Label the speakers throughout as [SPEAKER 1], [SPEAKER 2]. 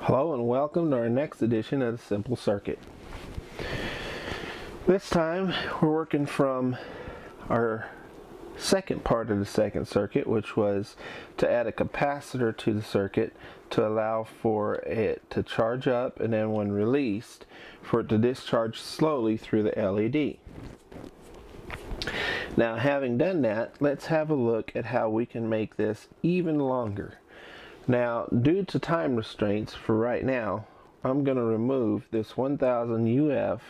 [SPEAKER 1] Hello and welcome to our next edition of the Simple Circuit. This time we're working from our second part of the second circuit, which was to add a capacitor to the circuit to allow for it to charge up, and then when released for it to discharge slowly through the LED. Now, having done that, let's have a look at how we can make this even longer. Now, due to time restraints for right now, I'm going to remove this 1000 UF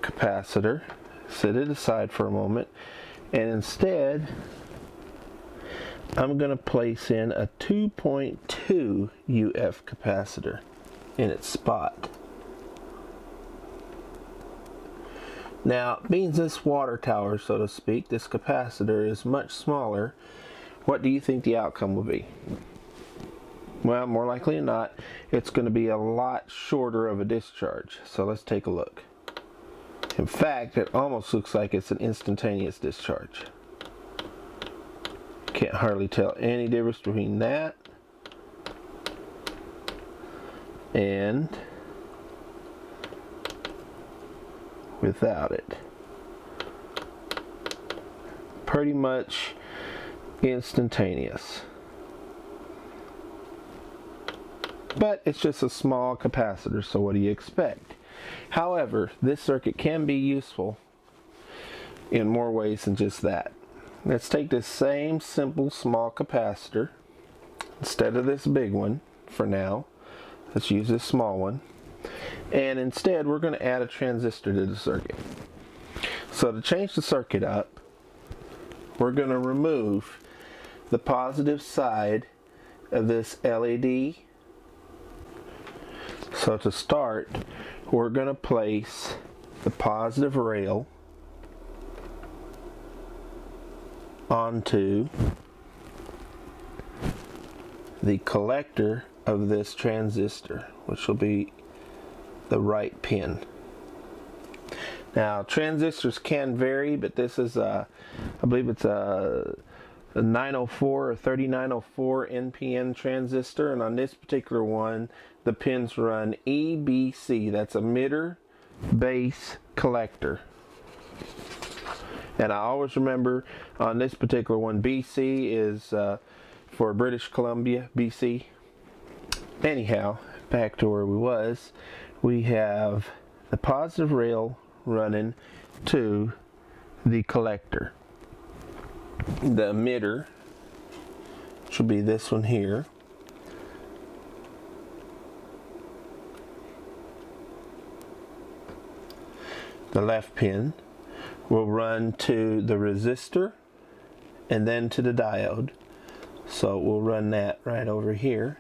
[SPEAKER 1] capacitor, set it aside for a moment, and instead I'm going to place in a 2.2 UF capacitor in its spot. Now, being this water tower, so to speak, this capacitor is much smaller, what do you think the outcome will be? Well, more likely than not, it's going to be a lot shorter of a discharge. So let's take a look. In fact, it almost looks like it's an instantaneous discharge. Can't hardly tell any difference between that and without it. Pretty much instantaneous. But it's just a small capacitor, so what do you expect? However, this circuit can be useful in more ways than just that. Let's take this same simple small capacitor instead of this big one for now. Let's use this small one. And instead we're going to add a transistor to the circuit. So to change the circuit up, we're going to remove the positive side of this LED. So to start, we're going to place the positive rail onto the collector of this transistor, which will be the right pin. Now, transistors can vary, but this is I believe it's a 904 or 3904 NPN transistor, and on this particular one the pins run EBC. That's emitter, base, collector. And I always remember on this particular one, BC is for British Columbia, BC. Anyhow, back to where we was. We have the positive rail running to the collector. The emitter, which will be this one here, the left pin, will run to the resistor and then to the diode. So we'll run that right over here.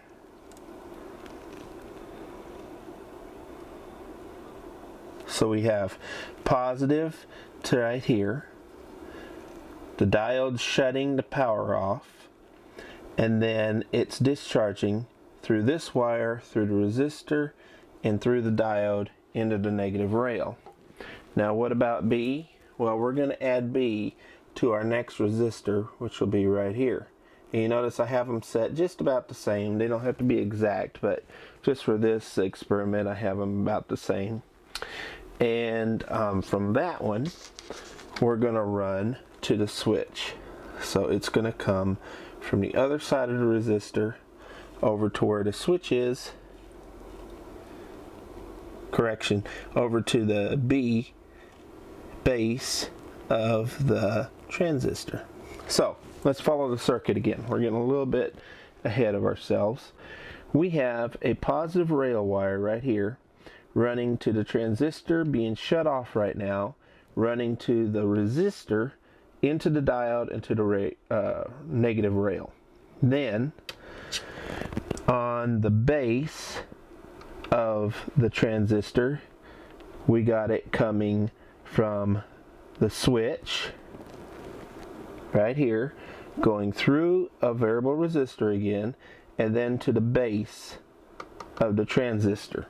[SPEAKER 1] So we have positive to right here, the diode shutting the power off, and then it's discharging through this wire, through the resistor, and through the diode into the negative rail. Now what about B? Well, we're going to add B to our next resistor, which will be right here. And you notice I have them set just about the same. They don't have to be exact, but just for this experiment I have them about the same. And from that one we're going to run to the switch. So it's going to come from the other side of the resistor over to where the switch is. Correction, over to the B base of the transistor. So let's follow the circuit again. We're getting a little bit ahead of ourselves. We have a positive rail wire right here running to the transistor, being shut off right now, running to the resistor, into the diode, and to the negative rail. Then on the base of the transistor, we got it coming from the switch right here, going through a variable resistor again, and then to the base of the transistor.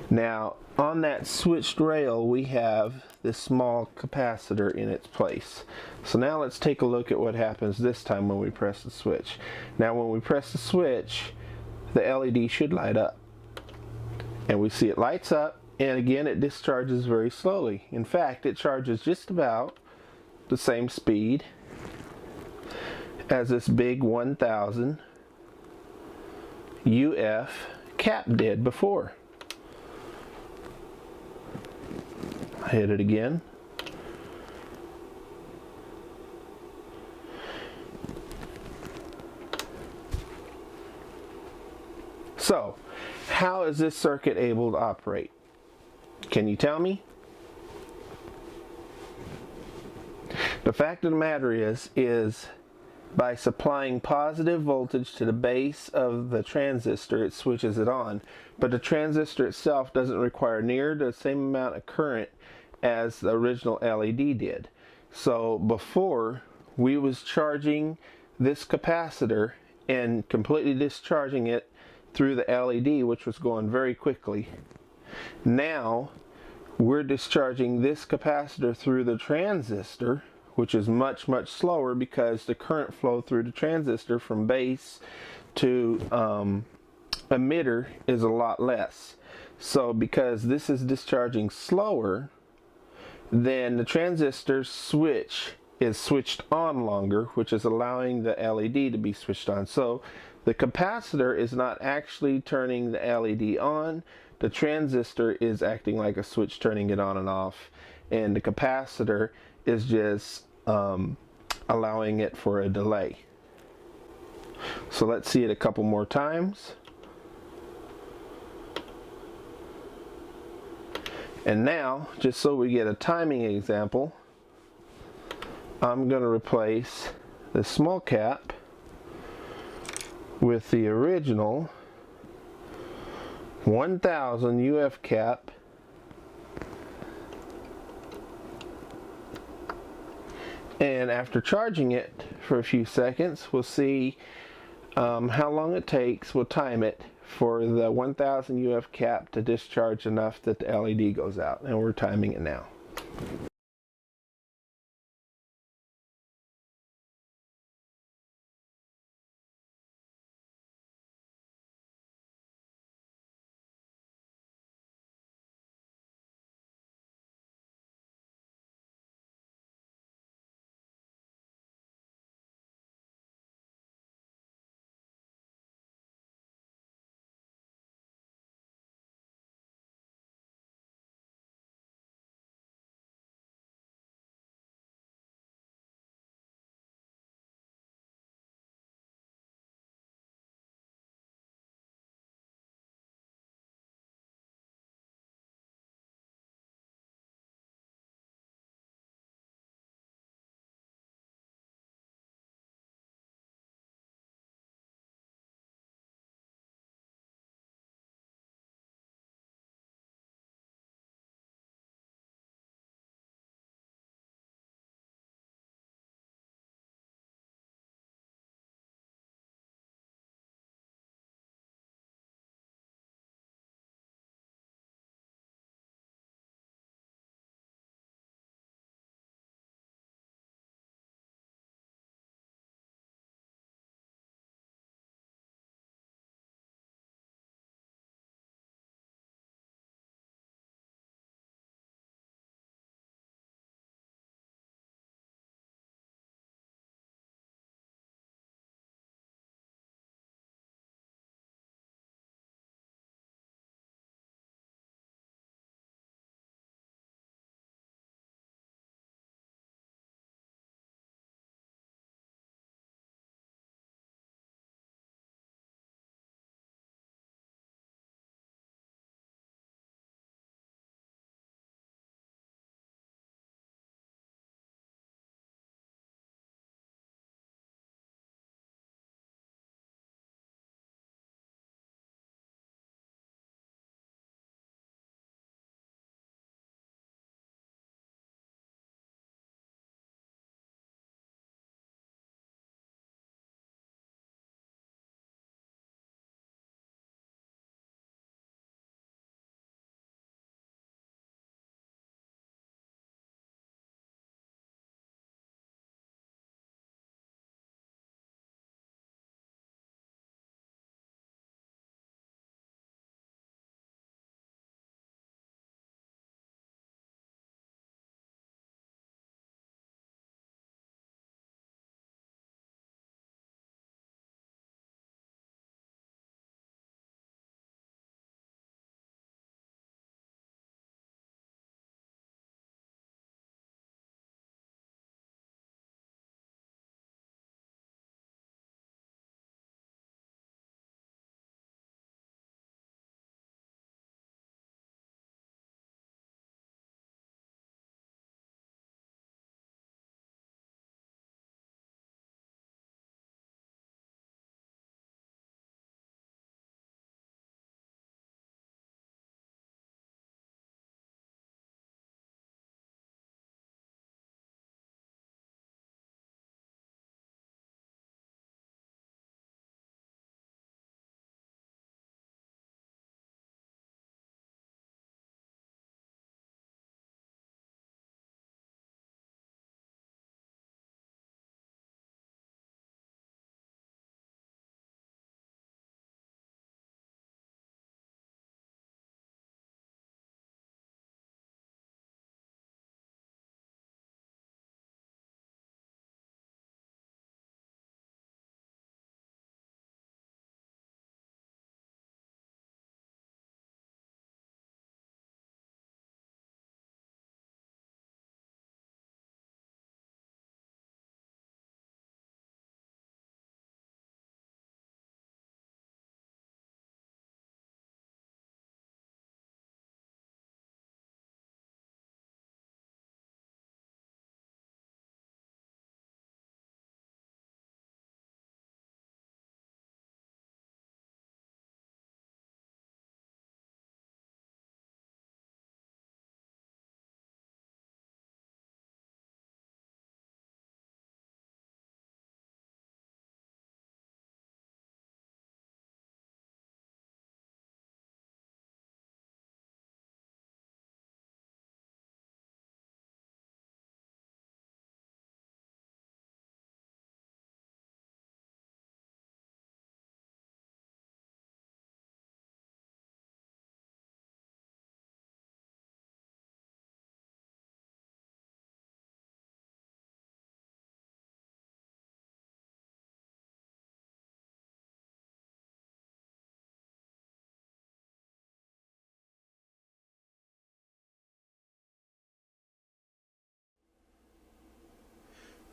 [SPEAKER 1] Now on that switched rail we have this small capacitor in its place. So now let's take a look at what happens this time when we press the switch. Now when we press the switch, the LED should light up. And we see it lights up, and again it discharges very slowly. In fact, it charges just about the same speed as this big 1000 UF cap did before. I hit it again. So, how is this circuit able to operate? Can you tell me? The fact of the matter is by supplying positive voltage to the base of the transistor, it switches it on. But the transistor itself doesn't require near the same amount of current as the original LED did. So before, we was charging this capacitor and completely discharging it through the LED, which was going very quickly. Now we're discharging this capacitor through the transistor, which is much slower because the current flow through the transistor from base to emitter is a lot less. So because this is discharging slower, then the transistor switch is switched on longer, which is allowing the LED to be switched on. So the capacitor is not actually turning the LED on, the transistor is acting like a switch turning it on and off, and the capacitor is just allowing it for a delay. So let's see it a couple more times. And now, just so we get a timing example, I'm going to replace the small cap with the original 1000 UF cap and after charging it for a few seconds, we'll see how long it takes. We'll time it for the 1000 UF cap to discharge enough that the LED goes out, and we're timing it now.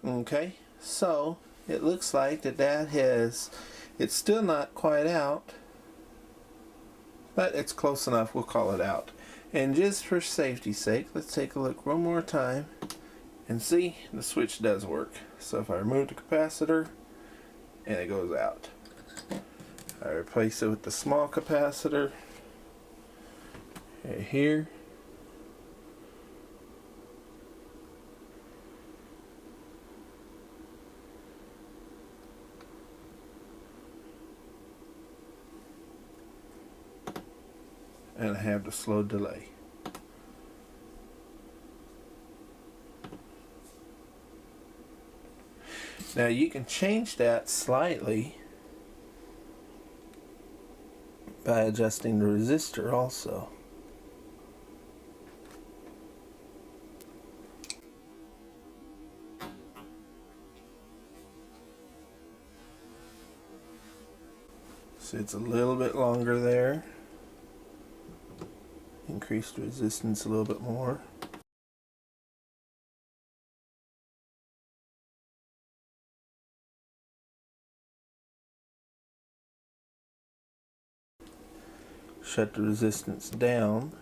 [SPEAKER 1] Okay, so it looks like that has, it's still not quite out, but it's close enough. We'll call it out. And just for safety's sake, let's take a look one more time and see the switch does work. So if I remove the capacitor, and it goes out. I replace it with the small capacitor right here. And I have the slow delay. Now you can change that slightly by adjusting the resistor also. So it's a little bit longer there. Increased resistance a little bit more. Shut the resistance down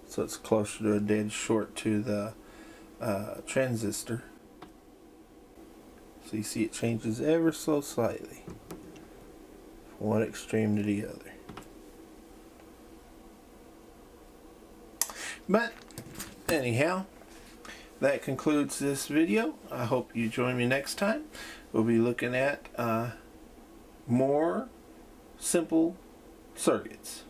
[SPEAKER 1] so it's closer to a dead short to the transistor. So you see it changes ever so slightly from one extreme to the other. But anyhow, that concludes this video. I hope you join me next time. We'll be looking at more simple circuits.